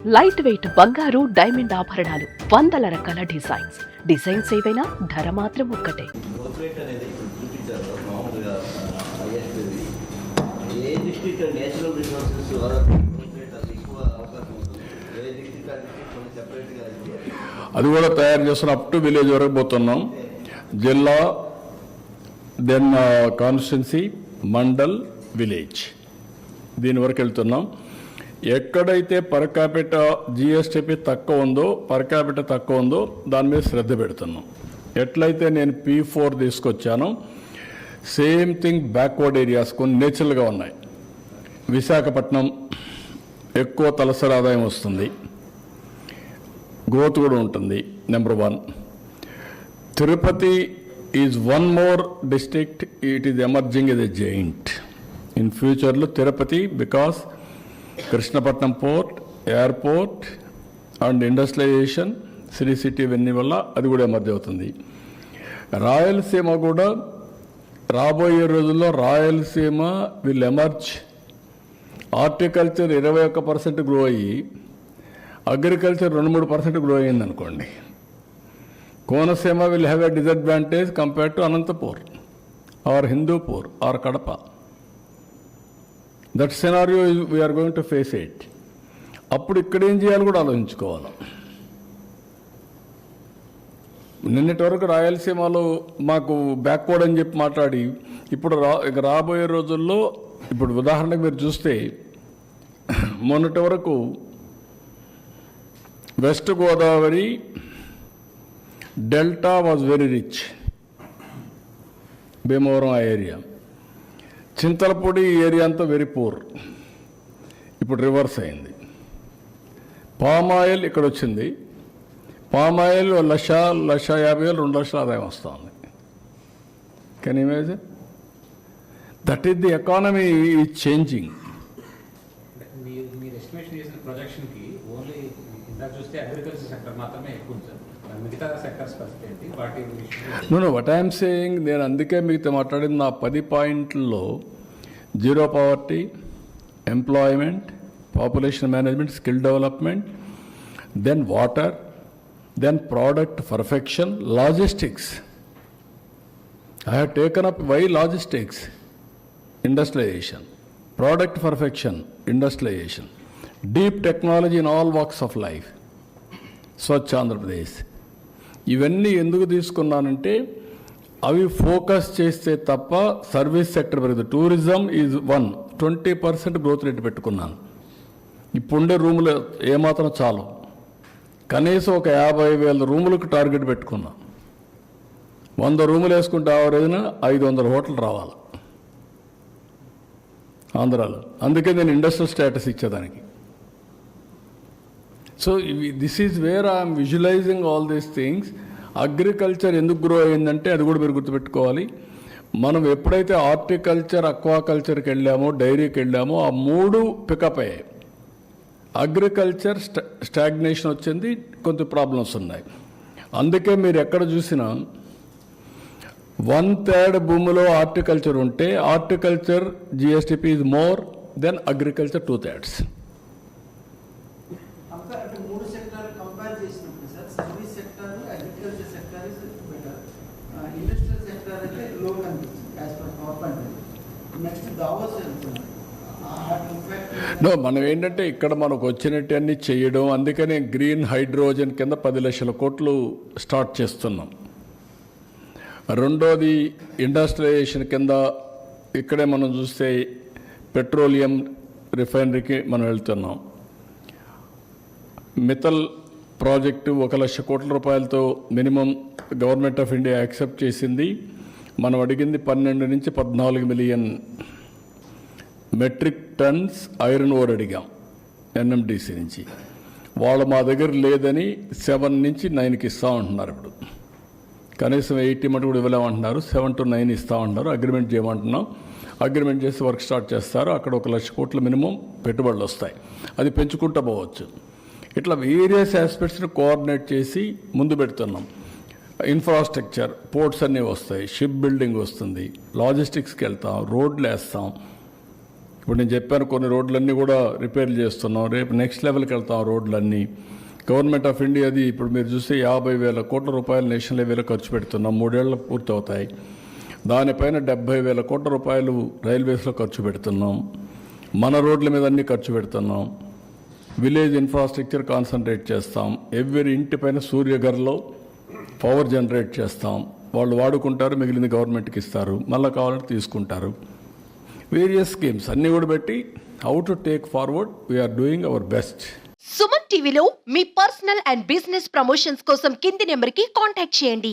Light weight బంగారు diamond ఆభరణాలు, వందల రకాల డిజైన్స్ ఏవైనా ధర మాత్రం ఒక్కటే. అది కూడా తయారు చేస్తున్న అప్ టు విలేజ్ వరకు పోతున్నాం. జిల్లా, దెన్ కాన్స్టిట్యున్సీ, మండల్, విలేజ్, దీని వరకు వెళ్తున్నాం. ఎక్కడైతే పర్ క్యాపిటా జిఎస్టిపి తక్కువ ఉందో, పర్ క్యాపిటా తక్కువ ఉందో దాని మీద శ్రద్ధ పెడుతున్నాం. ఎట్లయితే నేను P4 తీసుకొచ్చానో సేమ్ థింగ్ బ్యాక్వర్డ్ ఏరియాస్ కొన్ని నేచురల్గా ఉన్నాయి. విశాఖపట్నం ఎక్కువ తలసరి ఆదాయం వస్తుంది, గ్రోత్ కూడా ఉంటుంది. Number 1. Tirupati is one more district, it is emerging as a giant in ఫ్యూచర్లో. Tirupati because Krishnapatnam port, airport and industrialisation, city ఇవన్నీ వల్ల అది కూడా ఎమర్జ్ అవుతుంది. రాయలసీమ కూడా రాబోయే రోజుల్లో Rayalaseema will emerge. Horticulture 21% grow అయ్యి అగ్రికల్చర్ 2-3% గ్రో అయ్యింది అనుకోండి. Konaseema will have a disadvantage compared to Anantapur or Hindupur or Kadapa. That scenario we are going to face it. అప్పుడు ఇక్కడ ఏం చేయాలి కూడా ఆలోచించుకోవాలి. నిన్నటి వరకు రాయలసీమలో మాకు బ్యాక్వర్డ్ అని చెప్పి మాట్లాడి, ఇప్పుడు రాబోయే రోజుల్లో, ఇప్పుడు ఉదాహరణకు మీరు చూస్తే మొన్నటి వరకు west Godavari delta was very rich, Bhimavaram ఆ ఏరియా. చింతలపూడి ఏరియా అంతా వెరీ పూర్. ఇప్పుడు రివర్స్ అయింది. పామ్ ఆయిల్ ఇక్కడ వచ్చింది. పామ్ ఆయిల్ 1,50,000, 2 లక్షల ఆదాయం వస్తుంది. Can you imagine? That is the economy is changing. మీరు ఎస్టిమేషన్ చేసిన ప్రొజెక్షన్కి ఓన్లీ ఇందాక చూస్తే అగ్రికల్చర్ సెక్టర్ మాత్రమే ఎక్కువ ఉంది సార్. మిగతా సెక్టర్స్ పరిస్థితి ఏంటి? వాటి నో వాట్ ఐఎమ్ సేయింగ్, నేను అందుకే మీతో మాట్లాడింది నా 10 పాయింట్లలో zero poverty, employment, population management, skill development, then water, then product perfection, logistics. I have taken up why logistics, industrialization, product perfection, industrialization, deep technology in all walks of life, Swachh Andhra Pradesh. ఇవన్నీ ఎందుకు తీసుకున్నానంటే అవి focus చేస్తే తప్ప service sector పెరుగుతుంది. Tourism is 20% growth rate పెట్టుకున్నాను. ఇప్పుడుండే రూములు ఏమాత్రం చాలు, కనీసం ఒక 50,000 రూములకు టార్గెట్ పెట్టుకున్నాను. 100 రూములు వేసుకుంటే ఆ రోజున 500 హోటల్ రావాలి ఆంధ్రాలో. అందుకే నేను ఇండస్ట్రియల్ స్టేటస్ ఇచ్చేదానికి. So this is where I'm visualising all these things. Agriculture ఎందుకు గ్రో అయిందంటే అది కూడా మీరు గుర్తుపెట్టుకోవాలి. మనం ఎప్పుడైతే హార్టికల్చర్, అక్వాకల్చర్కి వెళ్ళామో, డైరీకి వెళ్ళామో, ఆ 3 పికప్ అయ్యాయి. అగ్రికల్చర్ స్టాగ్నేషన్ వచ్చింది, కొంత ప్రాబ్లమ్స్ ఉన్నాయి. అందుకే మీరు ఎక్కడ చూసినా 1/3 భూమిలో హార్టికల్చర్ ఉంటే horticulture GSDP is more than agriculture 2/3. No, మనం ఏంటంటే ఇక్కడ మనకు వచ్చినట్టు అన్ని చేయడం. అందుకనే గ్రీన్ హైడ్రోజన్ కింద 10 లక్షల కోట్లు స్టార్ట్ చేస్తున్నాం. రెండోది ఇండస్ట్రియలైజేషన్ కింద ఇక్కడే మనం చూస్తే పెట్రోలియం రిఫైనరీకి మనం వెళ్తున్నాం. మిత్తల్ ప్రాజెక్టు 1 లక్ష కోట్ల రూపాయలతో minimum government of India accept చేసింది. మనం అడిగింది 12 నుంచి 14 million metric tons iron ore అడిగాం ఎన్ఎండిసి నుంచి. వాళ్ళు మా దగ్గర లేదని 7 నుంచి 9కి ఇస్తామంటున్నారు. ఇప్పుడు కనీసం 80 మటు కూడా ఇవ్వలేమంటున్నారు. 7 to 9 ఇస్తామంటున్నారు. అగ్రిమెంట్ చేయమంటున్నాం. అగ్రిమెంట్ చేసి వర్క్ స్టార్ట్ చేస్తారు. అక్కడ 1 లక్ష కోట్ల మినిమం పెట్టుబడులు వస్తాయి. అది పెంచుకుంటూ పోవచ్చు. ఇట్లా వేరియస్ ఆస్పెక్ట్స్ని కోఆర్డినేట్ చేసి ముందు పెడుతున్నాం. ఇన్ఫ్రాస్ట్రక్చర్, పోర్ట్స్ అన్నీ వస్తాయి, షిప్ బిల్డింగ్ వస్తుంది, లాజిస్టిక్స్కి వెళ్తాం, రోడ్లు వేస్తాం. ఇప్పుడు నేను చెప్పాను కొన్ని రోడ్లన్నీ కూడా రిపేర్లు చేస్తున్నాం. రేపు నెక్స్ట్ లెవెల్కి వెళ్తాం రోడ్లన్నీ. గవర్నమెంట్ ఆఫ్ ఇండియాది ఇప్పుడు మీరు చూస్తే 50,000 కోట్ల రూపాయలు నేషనల్ హైవేలో ఖర్చు పెడుతున్నాం. 3 ఏళ్ళు పూర్తవుతాయి. దానిపైన 70,000 కోట్ల రూపాయలు రైల్వేస్లో ఖర్చు పెడుతున్నాం. మన రోడ్ల మీద అన్ని ఖర్చు పెడుతున్నాం. విలేజ్ ఇన్ఫ్రాస్ట్రక్చర్ కాన్సన్ట్రేట్ చేస్తాం. ఎవరి ఇంటిపైన సూర్యఘర్లో పవర్ జనరేట్ చేస్తాం. వాళ్ళు వాడుకుంటారు, మిగిలింది గవర్నమెంట్కి ఇస్తారు, మళ్ళీ కావాలంటే తీసుకుంటారు. వేరియస్ స్కీమ్స్ అన్నీ కూడా పెట్టి how to take forward we are doing our best. Suman టీవీలో మీ పర్సనల్ అండ్ బిజినెస్ ప్రమోషన్స్ కోసం కింది నెంబర్కి కాంటాక్ట్ చేయండి.